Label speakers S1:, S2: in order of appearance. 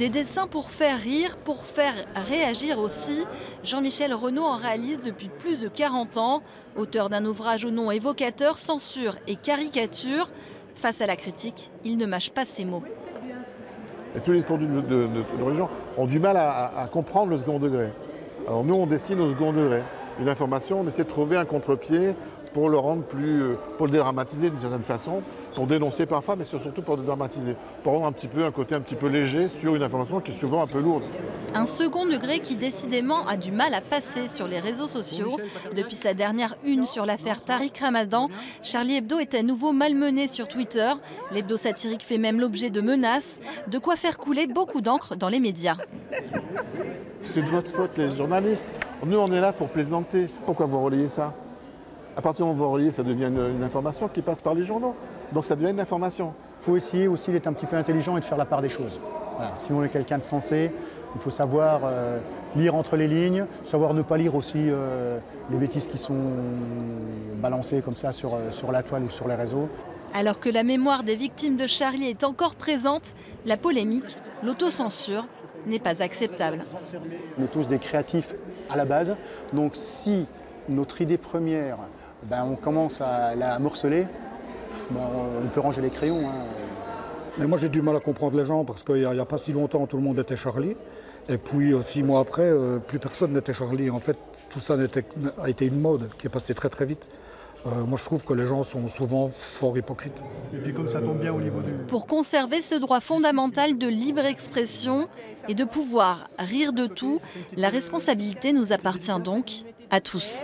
S1: Des dessins pour faire rire, pour faire réagir aussi. Jean-Michel Renaud en réalise depuis plus de 40 ans. Auteur d'un ouvrage au nom évocateur, censure et caricature. Face à la critique, il ne mâche pas ses mots.
S2: Et tous les historiens de religion ont du mal à comprendre le second degré. Alors nous, on dessine au second degré. Une information, on essaie de trouver un contre-pied pour le rendre plus, pour le dédramatiser d'une certaine façon, pour dénoncer parfois, mais surtout pour dédramatiser, pour rendre un côté un petit peu léger sur une information qui est souvent un peu lourde.
S1: Un second degré qui décidément a du mal à passer sur les réseaux sociaux. Depuis sa dernière une sur l'affaire Tariq Ramadan, Charlie Hebdo est à nouveau malmené sur Twitter. L'hebdo satirique fait même l'objet de menaces, de quoi faire couler beaucoup d'encre dans les médias.
S2: C'est de votre faute, les journalistes. Nous, on est là pour plaisanter. Pourquoi vous relayez ça? À partir du moment où vous relayez, ça devient une information qui passe par les journaux. Donc ça devient une information.
S3: Il faut essayer aussi d'être un petit peu intelligent et de faire la part des choses. Voilà. Si on est quelqu'un de sensé, il faut savoir lire entre les lignes, savoir ne pas lire aussi les bêtises qui sont balancées comme ça sur la toile ou sur les réseaux.
S1: Alors que la mémoire des victimes de Charlie est encore présente, la polémique, l'autocensure, n'est pas acceptable.
S3: On est tous des créatifs à la base, donc si notre idée première, on commence à la morceler, on peut ranger les crayons.
S4: Mais moi j'ai du mal à comprendre les gens parce qu'il n'y a pas si longtemps tout le monde était Charlie. Et puis 6 mois après, plus personne n'était Charlie. En fait, tout ça a été une mode qui est passée très très vite. Moi je trouve que les gens sont souvent fort hypocrites.
S3: Et puis comme ça tombe bien au niveau du...
S1: Pour conserver ce droit fondamental de libre expression et de pouvoir rire de tout, la responsabilité nous appartient donc à tous.